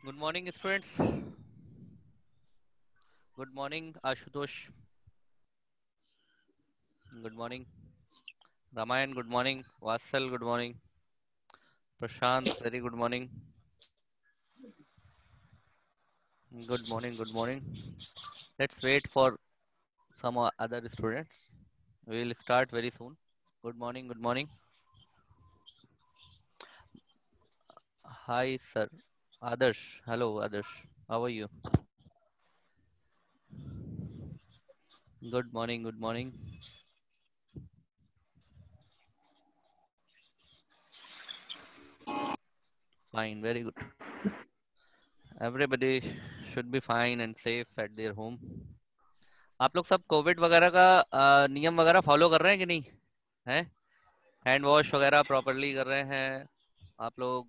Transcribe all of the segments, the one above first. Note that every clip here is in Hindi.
Good morning students. Good morning Ashutosh. Good morning Ramayan. Good morning Vatsal. Good morning Prashant. Very good morning. Good morning. Good morning. Let's wait for some other students. We will start very soon. Good morning. Good morning. Hi, sir. Adarsh. Hello, Adarsh. How are you? Good morning. Good morning. Fine. Very good. Everybody should be fine and safe at their home. आप लोग सब कोविड वगैरह का नियम वगैरह फॉलो कर रहे हैं कि नहीं है? हैंड वॉश वगैरह प्रॉपरली कर रहे हैं आप लोग?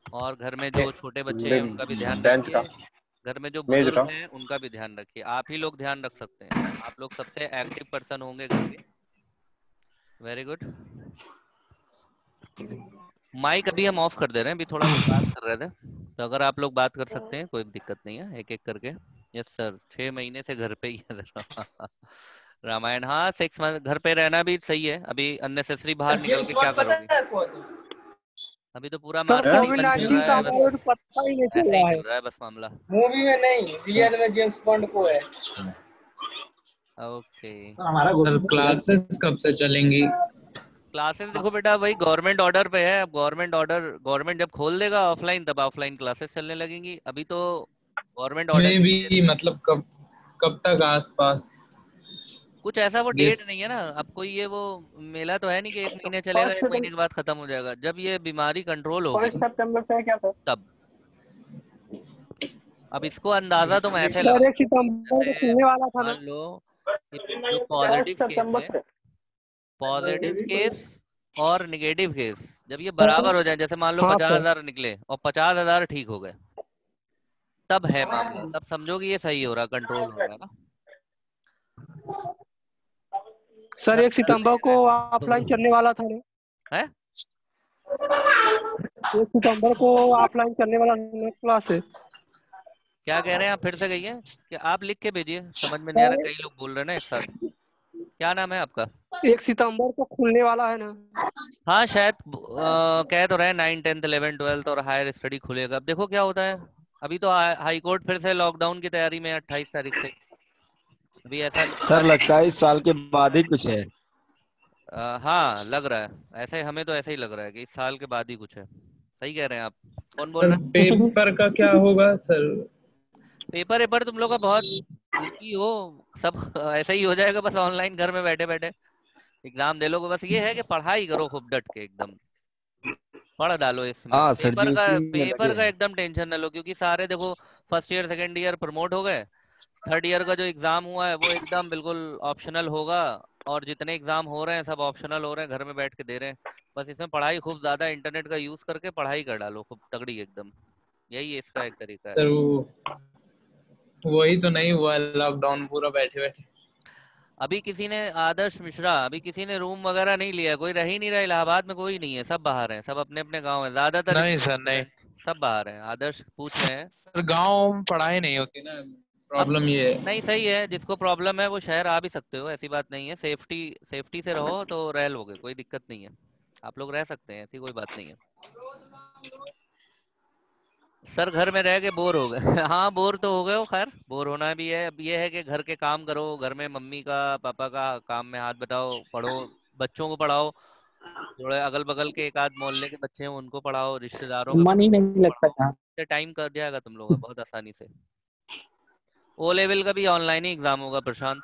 और घर में जो छोटे बच्चे हैं उनका भी ध्यान बेंच का रखिए। घर में जो मेज बुजुर्ग का हैं उनका भी ध्यान रखिए। आप ही लोग ध्यान रख सकते हैं। आप लोग सबसे एक्टिव पर्सन होंगे घर के। Very good. माइक अभी हम ऑफ कर दे रहे हैं। अभी थोड़ा कुछ बात कर रहे थे, तो अगर आप लोग बात कर सकते हैं कोई दिक्कत नहीं है, एक एक करके। यस सर, 6 महीने से घर पे ही है। रामायण, हाँ 6 मंथ घर पे रहना भी सही है। अभी अननेसेसरी बाहर निकल के क्या करोगे? अभी तो पूरा सर मार्केटिंग बंद चल कोविड-19 रहा का है, हमारे बस को पता ही नहीं चल ऐसे ही रहा है। चल रहा है बस मामला। मूवी में नहीं, रियल में जेम्स बॉन्ड को है। ओके। सर क्लासेस कब से चलेंगी? क्लासेस देखो बेटा, वही गवर्नमेंट ऑर्डर पे है। अब गवर्नमेंट जब खोल देगा ऑफलाइन, तब ऑफलाइन क्लासेस चलने लगेंगी। अभी तो गवर्नमेंट ऑर्डर में ही नहीं दे भी रही है। मतलब कब तक आसपास? कुछ ऐसा वो ये डेट नहीं है ना। अब कोई ये वो मेला तो है नहीं कि 1 महीने चलेगा, 1 महीने के बाद खत्म हो जाएगा। जब ये बीमारी कंट्रोल होगी 1 सितंबर से है क्या सर? तब। अब इसको अंदाजा तुम ऐसे सर लगाओ, 1 सितंबर को जैसे खुलने वाला था ना? मान लो कि जो 1 सितंबर से। पॉजिटिव केस और निगेटिव केस जब ये बराबर हो जाए, जैसे मान लो हाँ सर। 50,000 निकले और 50,000 ठीक हो गए, तब है मामला। तब समझो कि ये सही हो रहा, कंट्रोल हो रहा है ना। सर सब 1 घर सितंबर पे को ऑफलाइन रहे चलने वाला था ना? है। 1 सितंबर को ऑफलाइन चलने वाला था ना क्लास? क्या कह रहे हैं आप? फिर से कहिए कि आप लिख के भेजिए, समझ में नहीं आ रहा, कई लोग बोल रहे हैं ना एक साथ। क्या नाम है आपका? 1 सितंबर को खुलने वाला है ना? हाँ शायद कह तो रहे हैं 9, 10, 11, 12 और हायर स्टडी खुलेगा। अब देखो क्या होता है। अभी तो हाई कोर्ट फिर से लॉकडाउन की तैयारी में है 28 तारीख से। अभी ऐसा लग सर रहा लगता है इस साल के बाद ही कुछ है। हाँ लग रहा है ऐसे, हमें तो ऐसे ही लग रहा है कि इस साल के बाद ही कुछ है। सही कह रहे हैं आप। कौन बोल सर रहा है? पेपर का क्या होगा सर? पेपर वेपर तुम लोग का बहुत लकी हो, सब ऐसा ही हो जाएगा बस। ऑनलाइन घर में बैठे बैठे एग्जाम दे लोगे। बस ये है कि पढ़ाई करो खूब डट के, एकदम पढ़ डालो इसमें। हाँ सर जी, उसी में लगे पेपर का हैं। एकदम टेंशन न लो, क्योंकि सारे देखो first year second year promote हो गए। थर्ड ईयर का जो एग्जाम हुआ है वो एकदम बिल्कुल ऑप्शनल होगा। और जितने एग्जाम हो रहे हैं सब ऑप्शनल हो रहे हैं, घर में बैठ के दे रहे हैं। बस इसमें पढ़ाई खूब ज्यादा इंटरनेट का यूज करके पढ़ाई कर डालो खूब तगड़ी एकदम। यही इसका एक तरीका है। सर वही तो नहीं हुआ लॉकडाउन पूरा बैठे बैठे। अभी किसी ने, आदर्श मिश्रा, अभी किसी ने रूम वगैरह नहीं लिया, कोई रह ही नहीं रहा इलाहाबाद में, कोई नहीं है, सब बाहर हैं, सब अपने अपने गांव में। ज्यादातर नहीं सर नहीं स्टूडेंट सब बाहर हैं। आदर्श पूछ रहे हैं। सर, गांव में पढ़ाई नहीं होती ना, अब प्रॉब्लम ये है। नहीं, सही है, जिसको प्रॉब्लम है वो शहर आ भी सकते हो, ऐसी बात नहीं है। सेफ्टी सेफ्टी से रहो तो रह लोगे, कोई दिक्कत नहीं है। आप लोग रह सकते हैं, ऐसी कोई बात नहीं है। सर घर में रह के बोर हो गए। हाँ बोर तो हो गए हो, खैर बोर होना भी है। अब ये है कि घर के काम करो, घर में मम्मी का पापा का काम में हाथ बटाओ, पढ़ो, बच्चों को पढ़ाओ, थोड़े अगल बगल के एक आध मोहल्ले के बच्चे हैं उनको पढ़ाओ, रिश्तेदारों के मन ही बच्चों नहीं को लगता पढ़ाओ। था। इससे टाइम कट जाएगा तुम लोगों का बहुत आसानी से। ओ लेवल का भी ऑनलाइन ही एग्जाम होगा प्रशांत।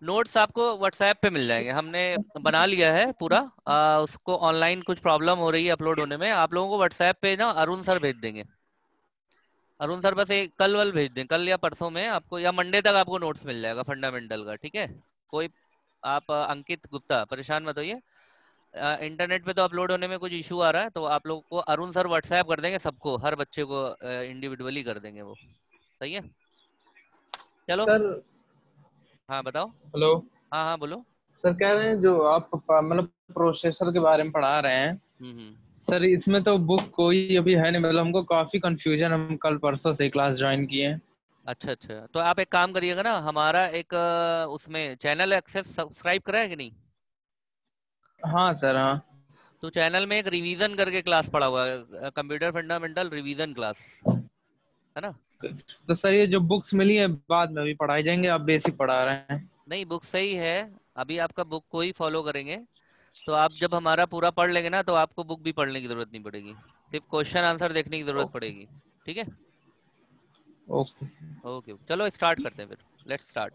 नोट्स आपको व्हाट्सएप पे मिल जाएंगे, हमने बना लिया है पूरा। उसको ऑनलाइन कुछ प्रॉब्लम हो रही है अपलोड होने में, आप लोगों को व्हाट्सएप पे ना अरुण सर भेज देंगे। अरुण सर बस एक कल वल भेज दें, कल या परसों में आपको, या मंडे तक आपको नोट्स मिल जाएगा फंडामेंटल का, ठीक है। कोई आप अंकित गुप्ता परेशान मत होइए। इंटरनेट पे तो अपलोड होने में कुछ इशू आ रहा है, तो आप लोग को अरुण सर व्हाट्सएप कर देंगे सबको, हर बच्चे को इंडिविजुअली कर देंगे वो, सही है। चलो। सर हाँ बताओ। हेलो। हाँ हाँ बोलो। सर कह रहे हैं जो आप मतलब प्रोसेसर के बारे में पढ़ा रहे हैं, हम्म। सर इसमें तो बुक कोई अभी है नहीं, मतलब हमको काफी कंफ्यूजन, हम कल परसों से क्लास ज्वाइन किए हैं। अच्छा अच्छा, तो आप एक काम करिएगा ना, हमारा एक उसमें चैनल एक्सेस सब्सक्राइब करा है कि नहीं? हाँ सर हाँ। तो चैनल में एक रिवीजन करके क्लास पड़ा हुआ है, कंप्यूटर फंडामेंटल रिवीजन क्लास, है ना। तो सर ये जो बुक्स मिली है बाद में भी पढ़ाई जाएंगे, आप बेसिक पढ़ा रहे हैं? नहीं बुक सही है, अभी आपका बुक को ही फॉलो करेंगे। तो आप जब हमारा पूरा पढ़ लेंगे ना, तो आपको बुक भी पढ़ने की जरूरत नहीं पड़ेगी, सिर्फ क्वेश्चन आंसर देखने की जरूरत ओके। पड़ेगी, ठीक है। ओके। ओके चलो स्टार्ट करते हैं फिर, लेट्स स्टार्ट।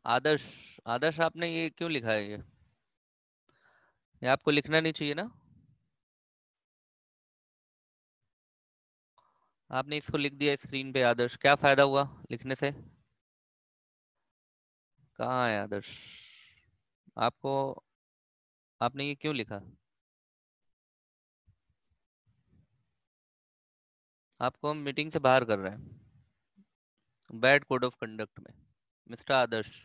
आदर्श, आदर्श आपने ये क्यों लिखा है ये आपको लिखना नहीं चाहिए ना। आपने इसको लिख दिया स्क्रीन पे, आदर्श क्या फायदा हुआ लिखने से? कहाँ है आदर्श? आपको, आपने ये क्यों लिखा? आपको हम मीटिंग से बाहर कर रहे हैं, बैड कोड ऑफ कंडक्ट में, मिस्टर आदर्श।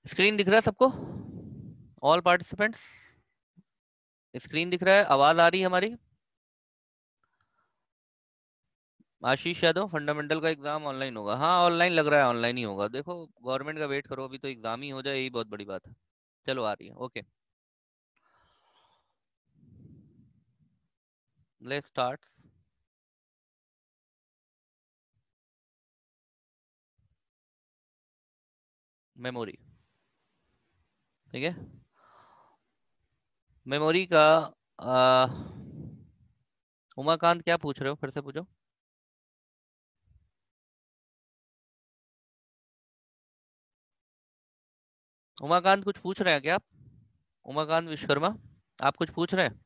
स्क्रीन दिख रहा है सबको, ऑल पार्टिसिपेंट्स? स्क्रीन दिख रहा है, आवाज आ रही है हमारी? आशीष यादव, फंडामेंटल का एग्जाम ऑनलाइन होगा? हाँ ऑनलाइन लग रहा है, ऑनलाइन ही होगा, देखो गवर्नमेंट का वेट करो, अभी तो एग्जाम ही हो जाए, यही बहुत बड़ी बात है। चलो आ रही है, ओके लेट्स स्टार्ट। मेमोरी, ठीक है। मेमोरी का आ, उमाकांत क्या पूछ रहे हो, फिर से पूछो। उमाकांत कुछ पूछ रहे हैं क्या आप? उमाकांत विश्वकर्मा, आप कुछ पूछ रहे हैं?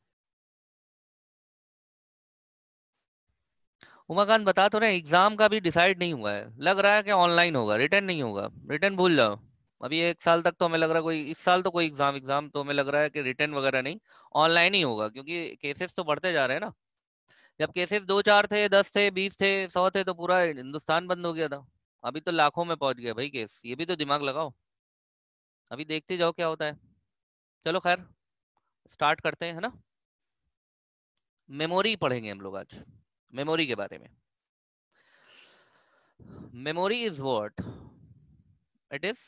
उमाकांत बता तो रहे, एग्जाम का भी डिसाइड नहीं हुआ है, लग रहा है कि ऑनलाइन होगा, रिटर्न नहीं होगा, रिटर्न भूल जाओ। अभी एक साल तक तो हमें लग रहा है, कोई इस साल तो कोई एग्जाम एग्जाम तो हमें लग रहा है कि रिटर्न वगैरह नहीं, ऑनलाइन ही होगा, क्योंकि केसेस तो बढ़ते जा रहे हैं ना। जब केसेस 2 4 थे, 10 थे, 20 थे, 100 थे, तो पूरा हिंदुस्तान बंद हो गया था। अभी तो लाखों में पहुंच गया भाई केस, ये भी तो दिमाग लगाओ, अभी देखते जाओ क्या होता है। चलो खैर स्टार्ट करते हैं, है ना। मेमोरी पढ़ेंगे हम लोग आज, मेमोरी के बारे में। Memory is what it is,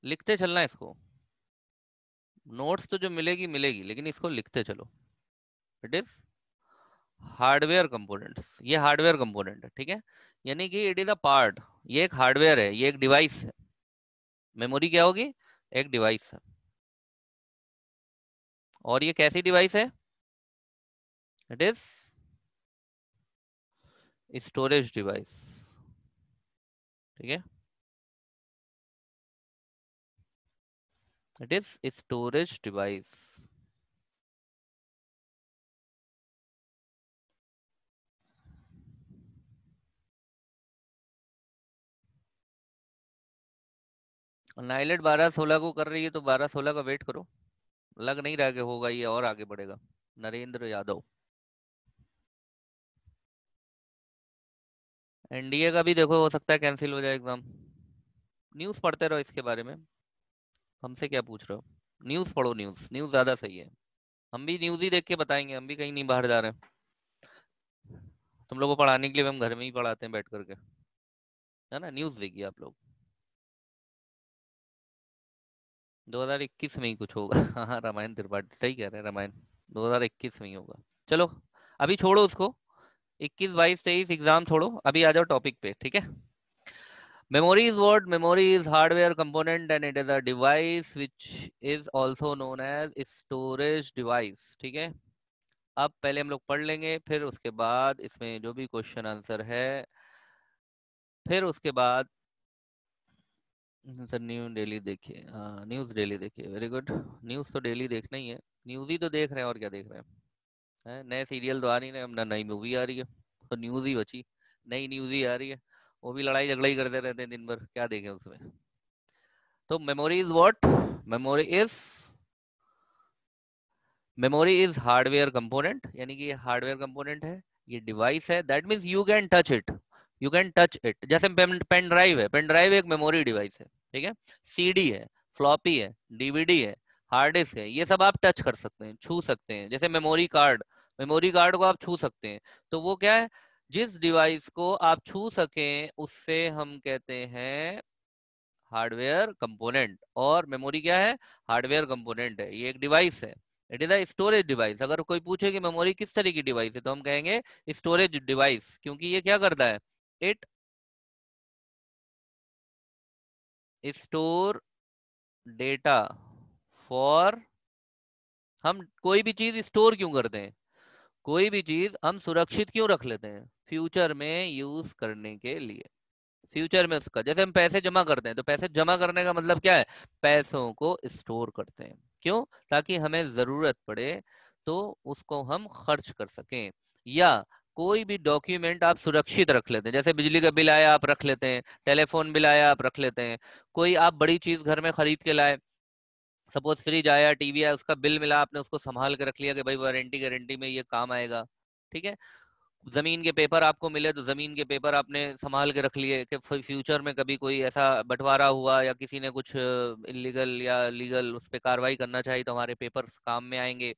लिखते चलना है इसको, नोट्स तो जो मिलेगी मिलेगी, लेकिन इसको लिखते चलो। इट इज हार्डवेयर कंपोनेंट्स, ये हार्डवेयर कंपोनेंट है, ठीक है, यानी कि इट इज अ पार्ट, ये एक हार्डवेयर है, ये एक डिवाइस है। मेमोरी क्या होगी? एक डिवाइस है। और ये कैसी डिवाइस है? इट इज स्टोरेज डिवाइस, ठीक है, it is storage device. NIELIT 12-16 को कर रही है, तो 12-16 का वेट करो, लग नहीं रहा कि होगा ये और आगे बढ़ेगा। नरेंद्र यादव, एनडीए का भी देखो, हो सकता है कैंसिल हो जाए एग्जाम। न्यूज़ पढ़ते रहो इसके बारे में, हमसे क्या पूछ रहे हो? न्यूज़ पढ़ो, न्यूज़, न्यूज़ ज़्यादा सही है। हम भी न्यूज़ ही देख के बताएंगे, हम भी कहीं नहीं बाहर जा रहे हैं। तुम लोगों को पढ़ाने के लिए हम घर में ही पढ़ाते हैं बैठ करके, है ना। न्यूज़ देखिए आप लोग, 2021 में ही कुछ होगा। हाँ, रामायण त्रिपाठी सही कह रहे हैं, रामायण 2021 में ही होगा। चलो अभी छोड़ो उसको, 21, 22, 23 एग्जाम छोड़ो, अभी आ जाओ टॉपिक पे, ठीक है। Memory is what? Memory is hardware component and it is a device which is also known as storage device, ठीक है। अब पहले हम लोग पढ़ लेंगे, फिर उसके बाद इसमें जो भी क्वेश्चन आंसर है, फिर उसके बाद सर न्यूज़ डेली देखिए, हाँ न्यूज़ डेली देखिए, वेरी गुड। न्यूज़ तो डेली देखना ही है, न्यूज़ ही तो देख रहे हैं, और क्या देख रहे हैं? नए सीरियल तो आ नहीं रहे, हम ना नई मूवी आ रही है, तो न्यूज़ ही बची, नई न्यूज़ ही आ रही है। वो भी लड़ाई झगड़ा ही करते रहते हैं दिन भर, क्या देखें उसमें। तो memory is what? Memory is, memory is hardware component, यानी कि ये हार्डवेयर कंपोनेंट है, ये डिवाइस है, that means you can touch it, you can touch it. जैसे पेन ड्राइव है, पेन ड्राइव एक मेमोरी डिवाइस है, ठीक है। सीडी है, फ्लॉपी है, डीवीडी है, हार्ड डिस्क है, ये सब आप टच कर सकते हैं, छू सकते हैं। जैसे मेमोरी कार्ड, मेमोरी कार्ड को आप छू सकते हैं, तो वो क्या है? जिस डिवाइस को आप छू सकें उससे हम कहते हैं हार्डवेयर कंपोनेंट। और मेमोरी क्या है? हार्डवेयर कंपोनेंट है, ये एक डिवाइस है, it is a storage device. अगर कोई पूछे कि मेमोरी किस तरह की डिवाइस है, तो हम कहेंगे स्टोरेज डिवाइस, क्योंकि ये क्या करता है? इट स्टोर डेटा फॉर, हम कोई भी चीज स्टोर क्यों करते हैं, कोई भी चीज हम सुरक्षित क्यों रख लेते हैं? फ्यूचर में यूज करने के लिए, फ्यूचर में उसका, जैसे हम पैसे जमा करते हैं, तो पैसे जमा करने का मतलब क्या है? पैसों को स्टोर करते हैं, क्यों? ताकि हमें जरूरत पड़े तो उसको हम खर्च कर सकें। या कोई भी डॉक्यूमेंट आप सुरक्षित रख लेते हैं, जैसे बिजली का बिल आया आप रख लेते हैं, टेलीफोन बिल आया आप रख लेते हैं, कोई आप बड़ी चीज घर में खरीद के लाए, सपोज फ्रिज आया, टीवी आया, उसका बिल मिला, आपने उसको संभाल के रख लिया कि भाई वारंटी गारंटी में ये काम आएगा, ठीक है। जमीन के पेपर आपको मिले, तो जमीन के पेपर आपने संभाल के रख लिए कि फ्यूचर में कभी कोई ऐसा बंटवारा हुआ या किसी ने कुछ इलीगल या लीगल उस पर कार्रवाई करना चाहिए, तो हमारे पेपर्स काम में आएंगे।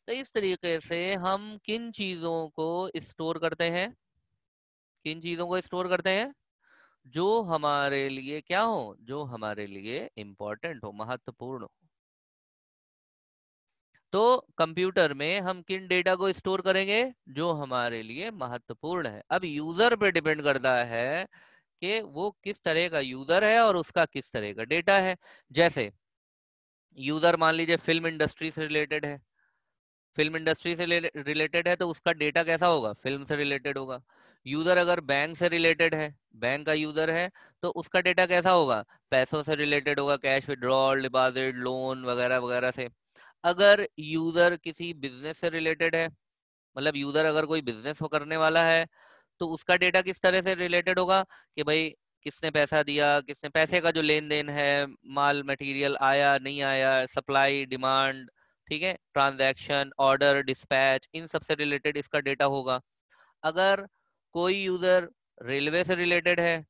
तो इस तरीके से हम किन चीजों को स्टोर करते हैं, किन चीजों को स्टोर करते हैं? जो हमारे लिए क्या हो, जो हमारे लिए इम्पोर्टेंट हो, महत्वपूर्ण हो। तो कंप्यूटर में हम किन डेटा को स्टोर करेंगे? जो हमारे लिए महत्वपूर्ण है। अब यूजर पे डिपेंड करता है कि वो किस तरह का यूजर है और उसका किस तरह का डेटा है। जैसे यूजर मान लीजिए फिल्म इंडस्ट्री से रिलेटेड है, फिल्म इंडस्ट्री से रिलेटेड है, तो उसका डेटा कैसा होगा? फिल्म से रिलेटेड होगा। यूजर अगर बैंक से रिलेटेड है, बैंक का यूजर है, तो उसका डेटा कैसा होगा? पैसों से रिलेटेड होगा, कैश विड्रॉल, डिपॉजिट, लोन वगैरह वगैरह से। अगर यूजर किसी बिजनेस से रिलेटेड है, मतलब यूजर अगर कोई बिजनेस हो करने वाला है, तो उसका डेटा किस तरह से रिलेटेड होगा? कि भाई किसने पैसा दिया, किसने पैसे का जो लेन देन है, माल मटेरियल आया नहीं आया, सप्लाई डिमांड, ठीक है, ट्रांजैक्शन, ऑर्डर, डिस्पैच, इन सब से रिलेटेड इसका डेटा होगा। अगर कोई यूजर रेलवे से रिलेटेड है,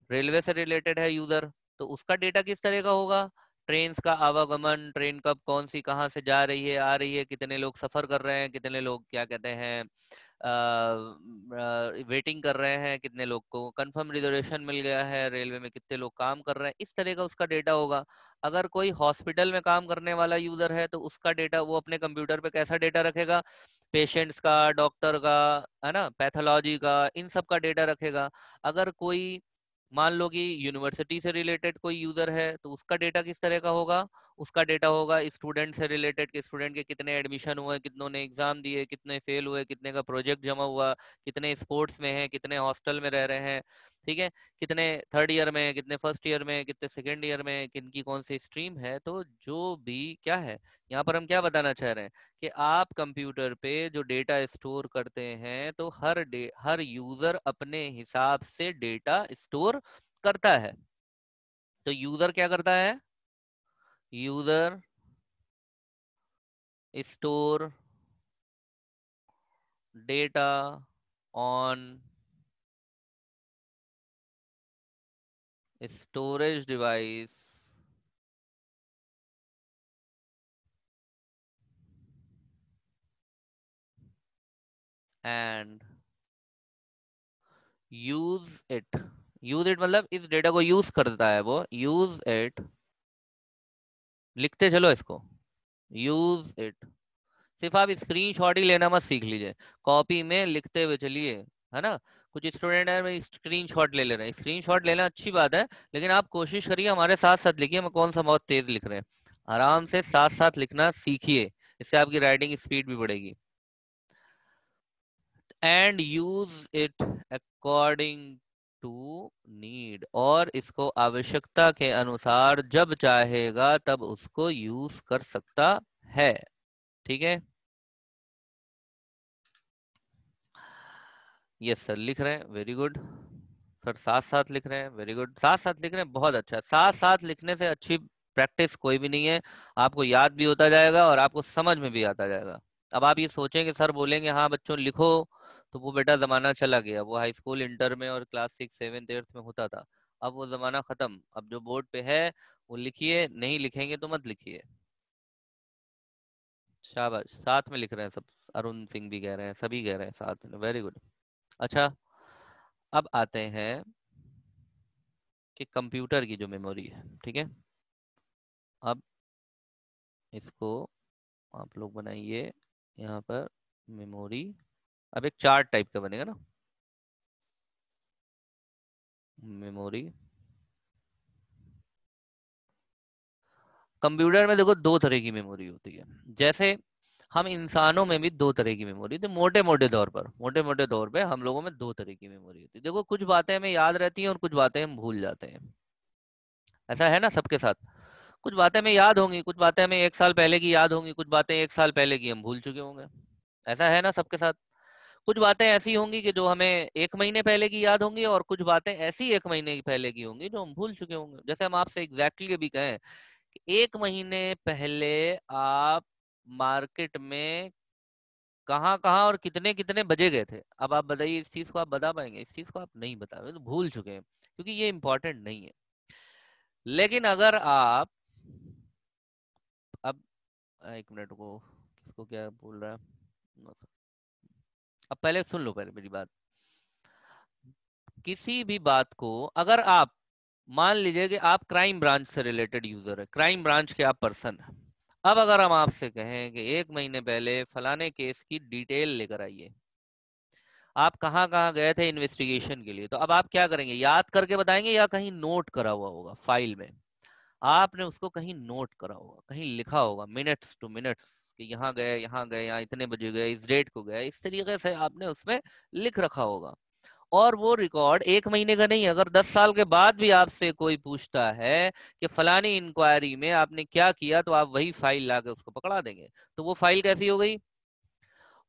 रेलवे से रिलेटेड है यूजर, तो उसका डेटा किस तरह का होगा? ट्रेन का आवागमन, ट्रेन कब कौन सी कहाँ से जा रही है आ रही है, कितने लोग सफर कर रहे हैं, कितने लोग क्या कहते हैं वेटिंग कर रहे हैं, कितने लोग को कंफर्म रिजर्वेशन मिल गया है रेलवे में, कितने लोग काम कर रहे हैं, इस तरह का उसका डेटा होगा। अगर कोई हॉस्पिटल में काम करने वाला यूजर है, तो उसका डेटा वो अपने कंप्यूटर पे कैसा डेटा रखेगा? पेशेंट्स का, डॉक्टर का, है ना, पैथोलॉजी का, इन सब का डेटा रखेगा। अगर कोई मान लो कि यूनिवर्सिटी से रिलेटेड कोई यूजर है तो उसका डेटा किस तरह का होगा, उसका डेटा होगा स्टूडेंट से रिलेटेड कि स्टूडेंट के कितने एडमिशन हुए, कितनों ने एग्जाम दिए, कितने फेल हुए, कितने का प्रोजेक्ट जमा हुआ, कितने स्पोर्ट्स में हैं, कितने हॉस्टल में रह रहे हैं, ठीक है, कितने थर्ड ईयर में, कितने फर्स्ट ईयर में, कितने सेकेंड ईयर में, किनकी कौन सी स्ट्रीम है। तो जो भी क्या है यहाँ पर हम क्या बताना चाह रहे हैं कि आप कंप्यूटर पे जो डेटा स्टोर करते हैं तो हर यूजर अपने हिसाब से डेटा स्टोर करता है। तो यूजर क्या करता है, user store data on storage device and use it. Use it मतलब इस डेटा को यूज करता है वो, यूज इट, लिखते चलो इसको, यूज इट। सिर्फ आप स्क्रीनशॉट ही लेना मत सीख लीजिए, कॉपी में लिखते हुए चलिए, है ना। कुछ स्टूडेंट है स्क्रीनशॉट ले रहे हैं, स्क्रीनशॉट लेना अच्छी बात है, लेकिन आप कोशिश करिए हमारे साथ साथ लिखिए। हम कौन सा बहुत तेज लिख रहे हैं, आराम से साथ साथ लिखना सीखिए, इससे आपकी राइटिंग स्पीड भी बढ़ेगी। And use it according to need, और इसको आवश्यकता के अनुसार जब चाहेगा तब उसको यूज कर सकता है, ठीक है। यस सर, लिख रहे हैं, वेरी गुड सर। साथ साथ लिख रहे हैं, वेरी गुड, साथ साथ लिख रहे हैं, बहुत अच्छा। साथ साथ लिखने से अच्छी प्रैक्टिस कोई भी नहीं है, आपको याद भी होता जाएगा और आपको समझ में भी आता जाएगा। अब आप ये सोचेंगे सर बोलेंगे हाँ बच्चों लिखो, तो वो बेटा जमाना चला गया, वो हाई स्कूल इंटर में और क्लास 6 7 8 में होता था, अब वो जमाना खत्म। अब जो बोर्ड पे है वो लिखिए, नहीं लिखेंगे तो मत लिखिए। शाबाश, साथ में लिख रहे हैं सब, अरुण सिंह भी कह रहे हैं, सभी कह रहे हैं साथ में, वेरी गुड। अच्छा, अब आते हैं कि कंप्यूटर की जो मेमोरी है, ठीक है। अब इसको आप लोग बनाइए यहाँ पर मेमोरी। अब एक चार्ट टाइप का बनेगा ना, मेमोरी। कंप्यूटर में देखो दो तरह की मेमोरी होती है, जैसे हम इंसानों में भी दो तरह की मेमोरी, तो मोटे मोटे तौर पे हम लोगों में दो तरह की मेमोरी होती है। देखो कुछ बातें हमें याद रहती हैं और कुछ बातें हम भूल जाते हैं, ऐसा है ना सबके साथ। कुछ बातें हमें याद होंगी, कुछ बातें हमें 1 साल पहले की याद होंगी, कुछ बातें 1 साल पहले की हम भूल चुके होंगे, ऐसा है ना सबके साथ। कुछ बातें ऐसी होंगी कि जो हमें 1 महीने पहले की याद होंगी, और कुछ बातें ऐसी 1 महीने पहले की होंगी जो हम भूल चुके होंगे। जैसे हम आपसे एग्जैक्टली अभी कहें कि 1 महीने पहले आप मार्केट में कहाँ कहाँ और कितने कितने बजे गए थे, अब आप बताइए इस चीज को आप बता पाएंगे? इस चीज को आप नहीं बता पाएंगे, तो भूल चुके हैं, क्योंकि ये इंपॉर्टेंट नहीं है। लेकिन अगर आप अब 1 मिनट को, किसको क्या बोल रहा है, अब पहले सुन लो, पहले मेरी बात। किसी भी बात को अगर आप मान लीजिए कि आप क्राइम ब्रांच से रिलेटेड यूजर है, क्राइम ब्रांच के आप पर्सन है, अब अगर हम आपसे कहें कि 1 महीने पहले फलाने केस की डिटेल लेकर आइए, आप कहाँ कहाँ गए थे इन्वेस्टिगेशन के लिए, तो अब आप क्या करेंगे, याद करके बताएंगे या कहीं नोट करा हुआ होगा फाइल में, आपने उसको कहीं नोट करा होगा, कहीं लिखा होगा मिनट्स टू मिनट्स कि यहाँ गए, यहाँ गए, यहाँ इतने बजे गए, इस डेट को गए, इस तरीके से आपने उसमें लिख रखा होगा। और वो रिकॉर्ड 1 महीने का नहीं, अगर 10 साल के बाद भी आपसे कोई पूछता है कि फलानी इंक्वायरी में आपने क्या किया, तो आप वही फाइल लाके उसको पकड़ा देंगे। तो वो फाइल कैसी हो गई,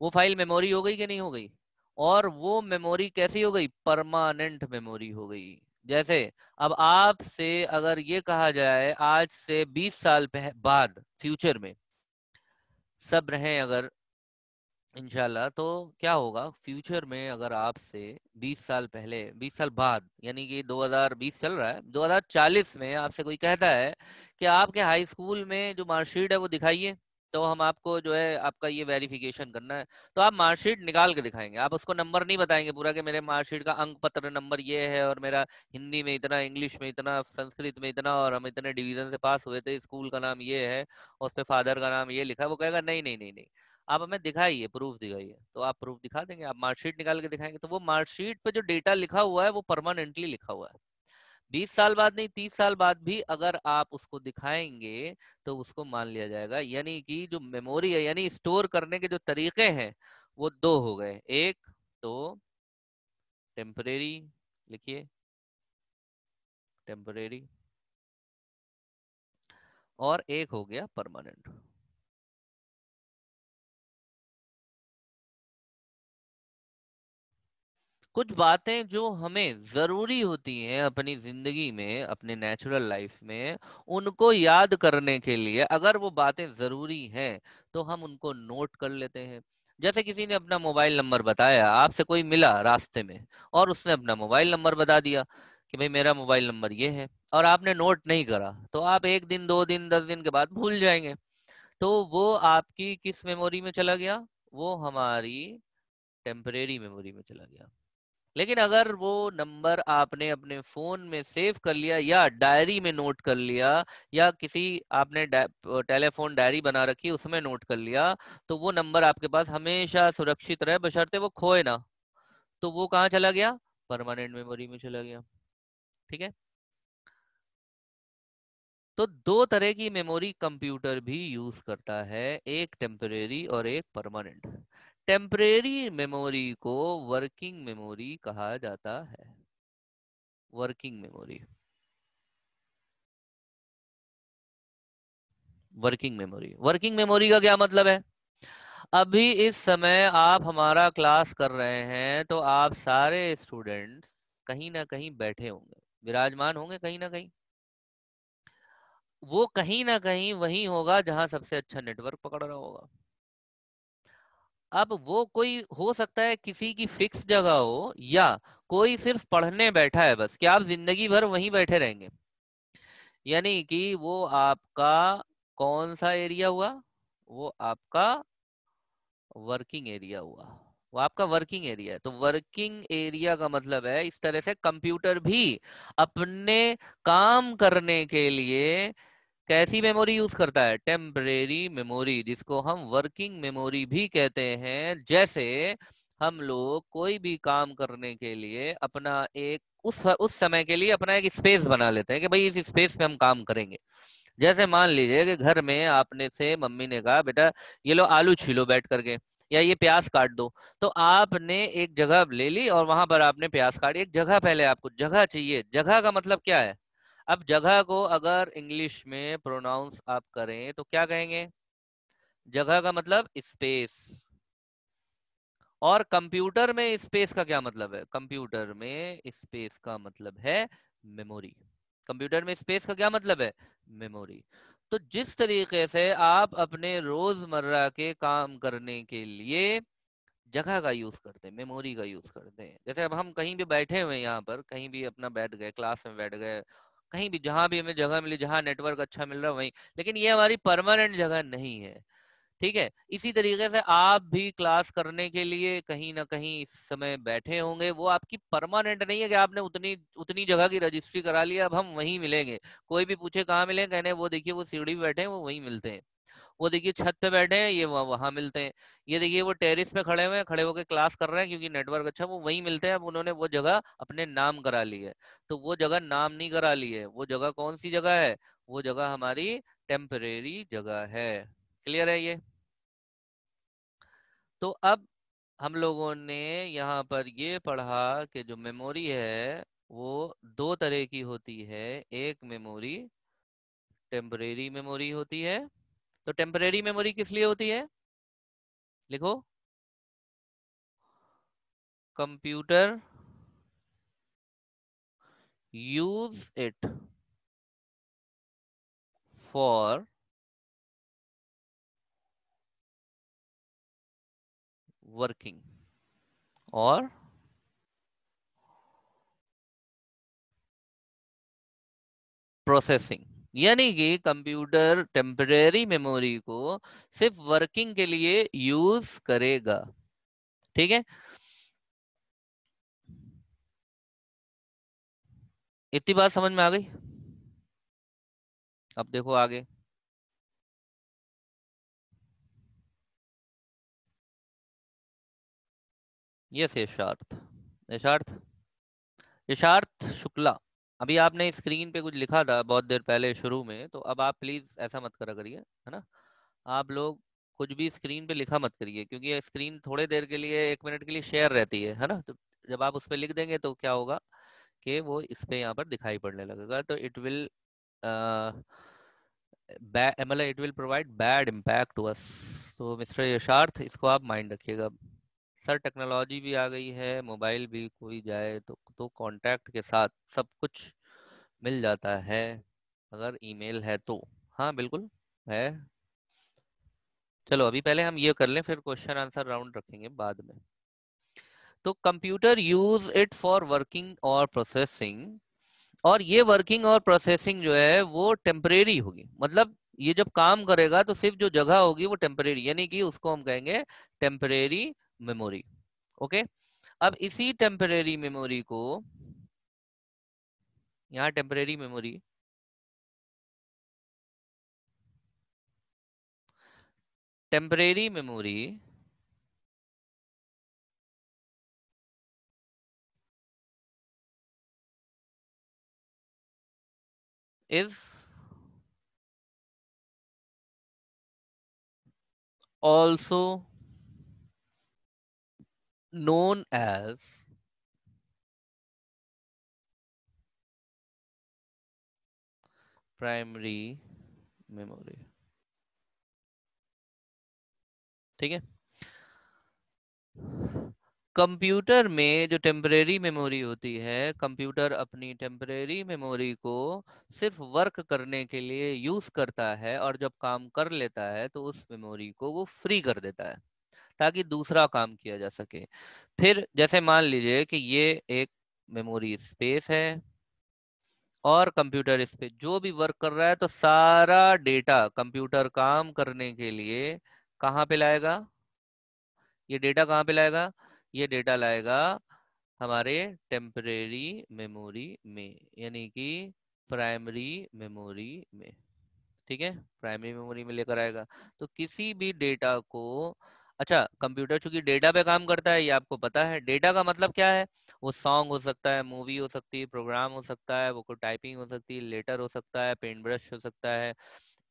वो फाइल मेमोरी हो गई कि नहीं हो गई? और वो मेमोरी कैसी हो गई, परमानेंट मेमोरी हो गई। जैसे अब आपसे अगर ये कहा जाए आज से 20 साल बाद फ्यूचर में सब रहें अगर इंशाल्लाह, तो क्या होगा फ्यूचर में, अगर आपसे 20 साल पहले, 20 साल बाद, यानी कि 2020 चल रहा है, 2040 में आपसे कोई कहता है कि आपके हाई स्कूल में जो मार्कशीट है वो दिखाइए, तो हम आपको जो है आपका ये वेरिफिकेशन करना है, तो आप मार्कशीट निकाल के दिखाएंगे, आप उसको नंबर नहीं बताएंगे पूरा कि मेरे मार्कशीट का अंक पत्र नंबर ये है और मेरा हिंदी में इतना, इंग्लिश में इतना, संस्कृत में इतना, और हम इतने डिवीजन से पास हुए थे, स्कूल का नाम ये है और उस पर फादर का नाम ये लिखा है। वो कहेगा नहीं नहीं नहीं नहीं, आप हमें दिखाइए, प्रूफ दिखाइए। तो आप प्रूफ दिखा देंगे, आप मार्कशीट निकाल के दिखाएंगे, तो वो मार्कशीट पे जो डेटा लिखा हुआ है वो परमानेंटली लिखा हुआ है। 20 साल बाद नहीं, 30 साल बाद भी अगर आप उसको दिखाएंगे तो उसको मान लिया जाएगा। यानी कि जो मेमोरी है, यानी स्टोर करने के जो तरीके हैं वो दो हो गए। एक तो टेम्परेरी, लिखिए टेम्परेरी, और एक हो गया परमानेंट। कुछ बातें जो हमें जरूरी होती हैं अपनी जिंदगी में, अपने नेचुरल लाइफ में, उनको याद करने के लिए अगर वो बातें जरूरी हैं तो हम उनको नोट कर लेते हैं। जैसे किसी ने अपना मोबाइल नंबर बताया, आपसे कोई मिला रास्ते में और उसने अपना मोबाइल नंबर बता दिया कि भाई मेरा मोबाइल नंबर ये है, और आपने नोट नहीं करा, तो आप 1 दिन 2 दिन 10 दिन के बाद भूल जाएंगे। तो वो आपकी किस मेमोरी में चला गया? वो हमारी टेम्परेरी मेमोरी में चला गया। लेकिन अगर वो नंबर आपने अपने फोन में सेव कर लिया या डायरी में नोट कर लिया, या किसी आपने टेलीफोन डायरी बना रखी उसमें नोट कर लिया, तो वो नंबर आपके पास हमेशा सुरक्षित रहे, बशर्ते वो खोए ना। तो वो कहाँ चला गया? परमानेंट मेमोरी में चला गया। ठीक है। तो दो तरह की मेमोरी कंप्यूटर भी यूज करता है, एक टेम्परेरी और एक परमानेंट। टेम्परेरी मेमोरी को वर्किंग मेमोरी कहा जाता है। Working memory, working memory. Working memory का क्या मतलब है? अभी इस समय आप हमारा क्लास कर रहे हैं तो आप सारे स्टूडेंट्स कहीं ना कहीं बैठे होंगे, विराजमान होंगे कहीं ना कहीं। वो कहीं ना कहीं वहीं होगा जहां सबसे अच्छा नेटवर्क पकड़ रहा होगा। अब वो कोई हो सकता है किसी की फिक्स जगह हो, या कोई सिर्फ पढ़ने बैठा है बस, कि आप जिंदगी भर वहीं बैठे रहेंगे। यानी कि वो आपका कौन सा एरिया हुआ? वो आपका वर्किंग एरिया हुआ। वो आपका वर्किंग एरिया है। तो वर्किंग एरिया का मतलब है, इस तरह से कंप्यूटर भी अपने काम करने के लिए कैसी मेमोरी यूज करता है? टेम्परेरी मेमोरी, जिसको हम वर्किंग मेमोरी भी कहते हैं। जैसे हम लोग कोई भी काम करने के लिए अपना एक उस समय के लिए अपना एक स्पेस बना लेते हैं कि भाई इस स्पेस पे हम काम करेंगे। जैसे मान लीजिए कि घर में आपने से मम्मी ने कहा बेटा ये लो आलू छीलो बैठ करके, या ये प्याज काट दो। तो आपने एक जगह ले ली और वहां पर आपने प्याज काटी। एक जगह, पहले आपको जगह चाहिए। जगह का मतलब क्या है? अब जगह को अगर इंग्लिश में प्रोनाउंस आप करें तो क्या कहेंगे? जगह का मतलब स्पेस। और कंप्यूटर में स्पेस का क्या मतलब है? कंप्यूटर में स्पेस का मतलब है मेमोरी। कंप्यूटर में स्पेस का क्या मतलब है? मेमोरी। तो जिस तरीके से आप अपने रोजमर्रा के काम करने के लिए जगह का यूज करते हैं, मेमोरी का यूज करते हैं। जैसे अब हम कहीं भी बैठे हुए हैं, यहाँ पर कहीं भी अपना बैठ गए, क्लास में बैठ गए, कहीं भी जहां भी हमें जगह मिली, जहां नेटवर्क अच्छा मिल रहा है वहीं। लेकिन ये हमारी परमानेंट जगह नहीं है। ठीक है। इसी तरीके से आप भी क्लास करने के लिए कहीं ना कहीं इस समय बैठे होंगे, वो आपकी परमानेंट नहीं है कि आपने उतनी उतनी जगह की रजिस्ट्री करा ली, अब हम वहीं मिलेंगे। कोई भी पूछे कहाँ मिले, कहने वो देखिए वो सीढ़ी पे बैठे हैं, वो वहीं मिलते हैं। वो देखिए छत पे बैठे हैं, ये वहां मिलते हैं। ये देखिए वो टेरिस पे खड़े हुए हैं, खड़े होकर क्लास कर रहे हैं क्योंकि नेटवर्क अच्छा, वो वहीं मिलते हैं। अब उन्होंने वो जगह अपने नाम करा ली है। तो वो जगह नाम नहीं करा ली है। वो जगह कौन सी जगह है? वो जगह हमारी टेम्परेरी जगह है। क्लियर है ये? तो अब हम लोगों ने यहाँ पर ये पढ़ा कि जो मेमोरी है वो दो तरह की होती है। एक मेमोरी टेम्परेरी मेमोरी होती है। तो टेम्परेरी मेमोरी किस लिए होती है? लिखो, computer use it for working और प्रोसेसिंग। यानी कि कंप्यूटर टेम्परेरी मेमोरी को सिर्फ वर्किंग के लिए यूज करेगा। ठीक है। इतनी बात समझ में आ गई? अब देखो आगे। यस यशार्थ, यशार्थ, यशार्थ शुक्ला। अभी आपने स्क्रीन पे कुछ लिखा था बहुत देर पहले शुरू में, तो अब आप प्लीज ऐसा मत करा करिए, है ना। आप लोग कुछ भी स्क्रीन पे लिखा मत करिए, क्योंकि ये स्क्रीन थोड़े देर के लिए, 1 मिनट के लिए शेयर रहती है ना। तो जब आप उस पर लिख देंगे तो क्या होगा कि वो इस पे यहाँ पर दिखाई पड़ने लगेगा, तो इट विल मतलब it will provide bad impact to us. तो मिस्टर यशार्थ, इसको आप माइंड रखिएगा। सर टेक्नोलॉजी भी आ गई है, मोबाइल भी कोई जाए तो कांटेक्ट के साथ सब कुछ मिल जाता है, अगर ईमेल है तो। हाँ बिल्कुल है। चलो अभी पहले हम ये कर लें, फिर क्वेश्चन आंसर राउंड रखेंगे बाद में। तो computer use it for working और प्रोसेसिंग, और ये वर्किंग और प्रोसेसिंग जो है वो टेम्परेरी होगी। मतलब ये जब काम करेगा तो सिर्फ जो जगह होगी वो टेम्परेरी, यानी कि उसको हम कहेंगे टेम्परेरी मेमोरी। ओके। अब इसी टेम्परेरी मेमोरी को, यहाँ temporary memory, temporary memory is also known as primary memory. ठीक है। कंप्यूटर में जो टेम्परेरी मेमोरी होती है, कंप्यूटर अपनी टेम्परेरी मेमोरी को सिर्फ वर्क करने के लिए यूज करता है, और जब काम कर लेता है तो उस मेमोरी को वो फ्री कर देता है ताकि दूसरा काम किया जा सके। फिर जैसे मान लीजिए कि ये एक मेमोरी स्पेस है, और कंप्यूटर इस पे जो भी वर्क कर रहा है, तो सारा डेटा कंप्यूटर काम करने के लिए कहाँ पे लाएगा, ये डेटा कहाँ पे लाएगा, ये डेटा लाएगा हमारे टेम्परेरी मेमोरी में, यानी कि प्राइमरी मेमोरी में। ठीक है, प्राइमरी मेमोरी में लेकर आएगा। तो किसी भी डेटा को, अच्छा कंप्यूटर चूंकि डेटा पे काम करता है, ये आपको पता है। डेटा का मतलब क्या है, वो सॉन्ग हो सकता है, मूवी हो सकती है, प्रोग्राम हो सकता है, वो कोई टाइपिंग हो सकती है, लेटर हो सकता है, पेंट ब्रश हो सकता है,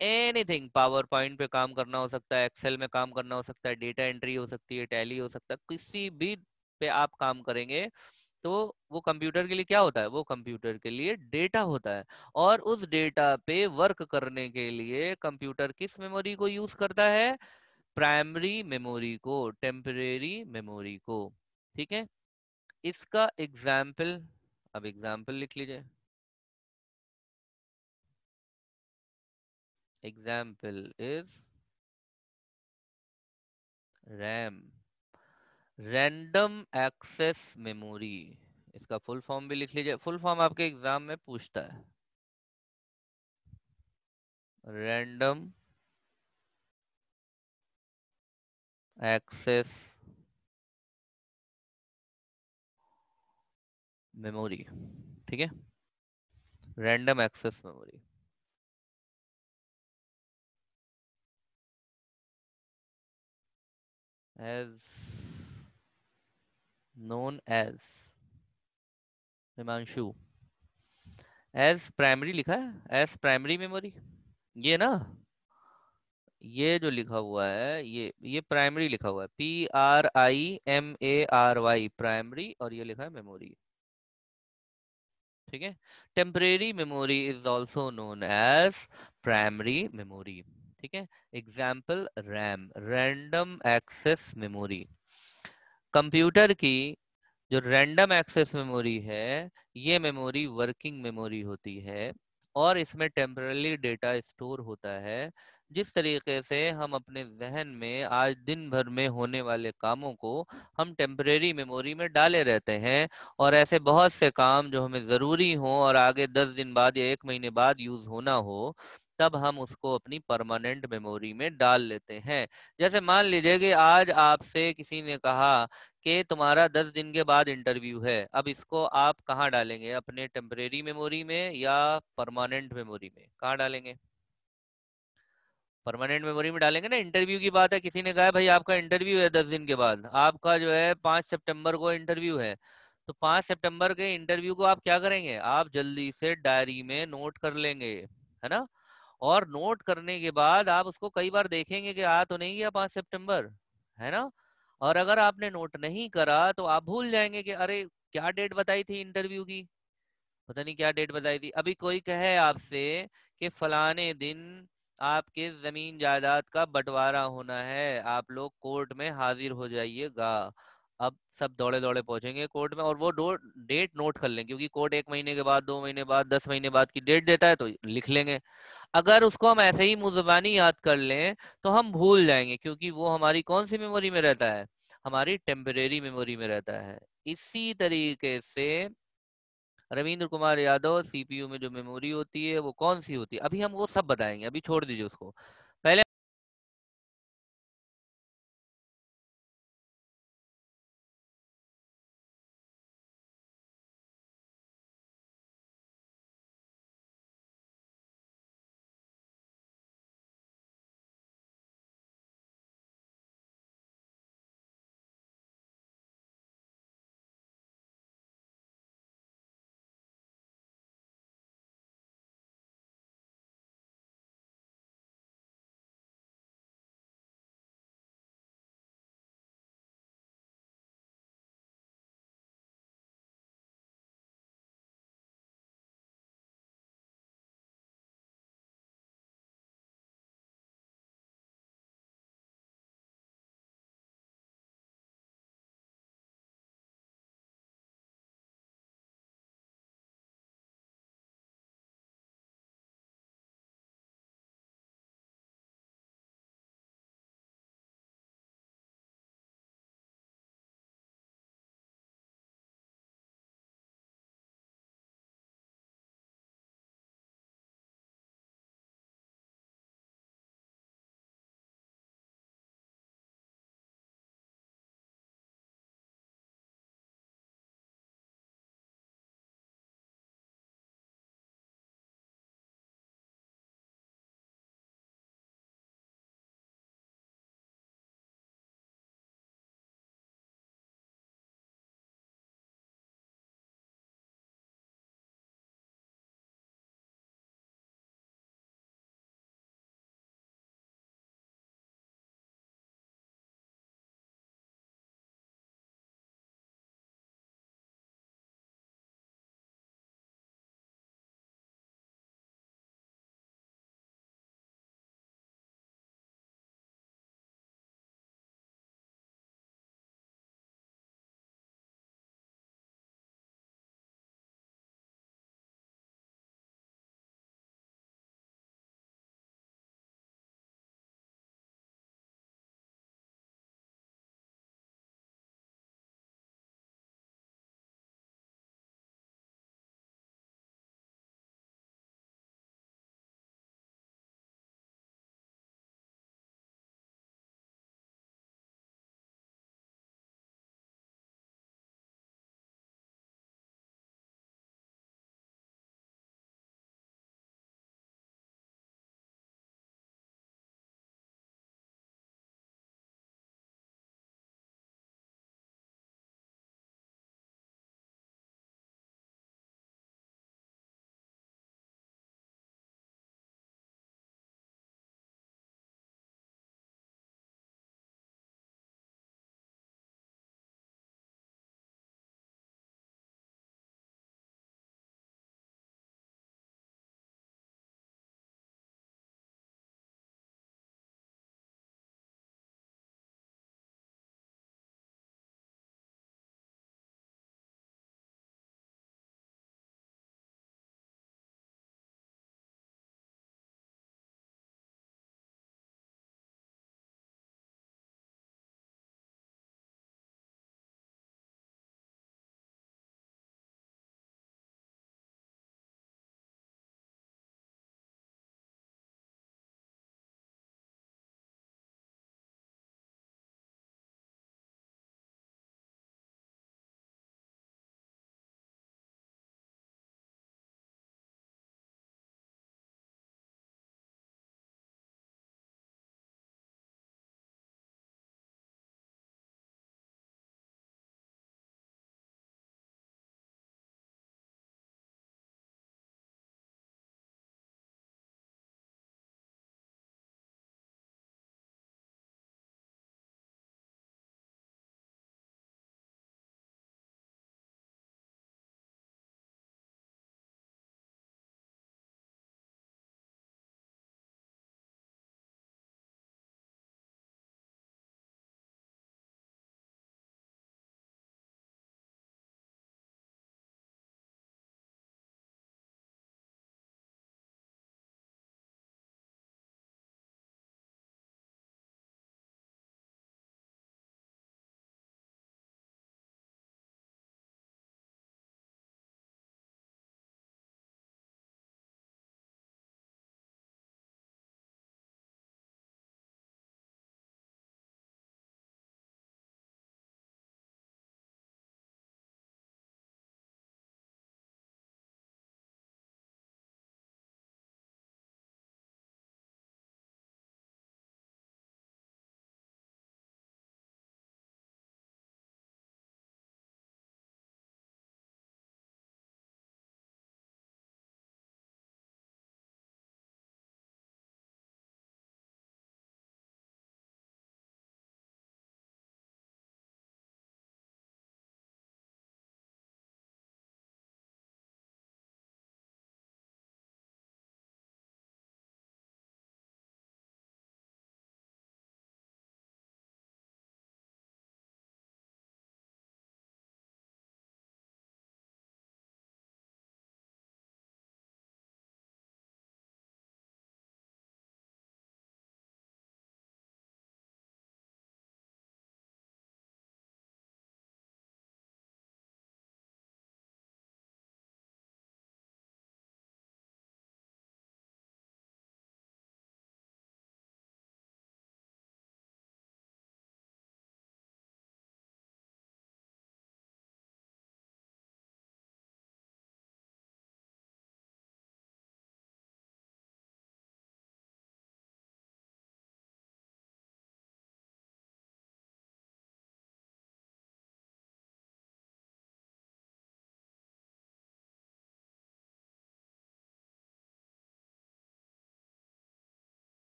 एनीथिंग, पावर पॉइंट पे काम करना हो सकता है, एक्सेल में काम करना हो सकता है, डेटा एंट्री हो सकती है, टैली हो सकता है, किसी भी पे आप काम करेंगे तो वो कंप्यूटर के लिए क्या होता है, वो कंप्यूटर के लिए डेटा होता है। और उस डेटा पे वर्क करने के लिए कंप्यूटर किस मेमोरी को यूज करता है, प्राइमरी मेमोरी को, टेम्परेरी मेमोरी को। ठीक है। इसका एग्जाम्पल, अब एग्जाम्पल लिख लीजिए। Example is RAM, random access memory. इसका फुल फॉर्म भी लिख लीजिए, फुल फॉर्म आपके एग्जाम में पूछता है। Random access memory. ठीक है, random access memory as known as, Himanshu, as primary लिखा है, एज प्राइमरी मेमोरी, ये ना, ये जो लिखा हुआ है, ये प्राइमरी लिखा हुआ है, PRIMARY, प्राइमरी, और ये लिखा है मेमोरी। ठीक है। Temporary memory is also known as primary memory. ठीक है। Example RAM, random access memory. Computer की जो रैंडम एक्सेस मेमोरी है, ये मेमोरी वर्किंग मेमोरी होती है, और इसमें टेम्पररी डेटा स्टोर होता है। जिस तरीके से हम अपने जहन में आज दिन भर में होने वाले कामों को हम टेम्परेरी मेमोरी में डाले रहते हैं, और ऐसे बहुत से काम जो हमें ज़रूरी हो और आगे 10 दिन बाद या 1 महीने बाद यूज़ होना हो, तब हम उसको अपनी परमानेंट मेमोरी में डाल लेते हैं। जैसे मान लीजिए कि आज आपसे किसी ने कहा कि तुम्हारा 10 दिन के बाद इंटरव्यू है, अब इसको आप कहाँ डालेंगे, अपने टेम्परेरी मेमोरी में या परमानेंट मेमोरी में, कहाँ डालेंगे? परमानेंट मेमोरी में डालेंगे ना। इंटरव्यू की बात है, किसी ने कहा है भाई आपका इंटरव्यू है 10 दिन के बाद, आपका जो है 5 सितंबर को इंटरव्यू है, तो 5 सितंबर के इंटरव्यू को आप क्या करेंगे, आप जल्दी से डायरी में नोट कर लेंगे, है ना। और नोट करने के बाद आप उसको कई बार देखेंगे कि आ तो नहीं गया 5 सितंबर, है ना। और अगर आपने नोट नहीं करा तो आप भूल जाएंगे कि अरे क्या डेट बताई थी इंटरव्यू की, पता नहीं क्या डेट बताई थी। अभी कोई कहे आपसे कि फलाने दिन आपके जमीन जायदाद का बंटवारा होना है, आप लोग कोर्ट में हाजिर हो जाइएगा। अब सब दौड़े दौड़े पहुंचेंगे कोर्ट में, और वो डेट नोट कर लेंगे, क्योंकि कोर्ट 1 महीने के बाद, 2 महीने बाद, 10 महीने बाद की डेट देता है, तो लिख लेंगे। अगर उसको हम ऐसे ही मुंह जुबानी याद कर लें तो हम भूल जाएंगे, क्योंकि वो हमारी कौन सी मेमोरी में रहता है, हमारी टेम्परेरी मेमोरी में रहता है। इसी तरीके से रविंद्र कुमार यादव सीपीयू में जो मेमोरी होती है वो कौन सी होती है, अभी हम वो सब बताएंगे, अभी छोड़ दीजिए उसको।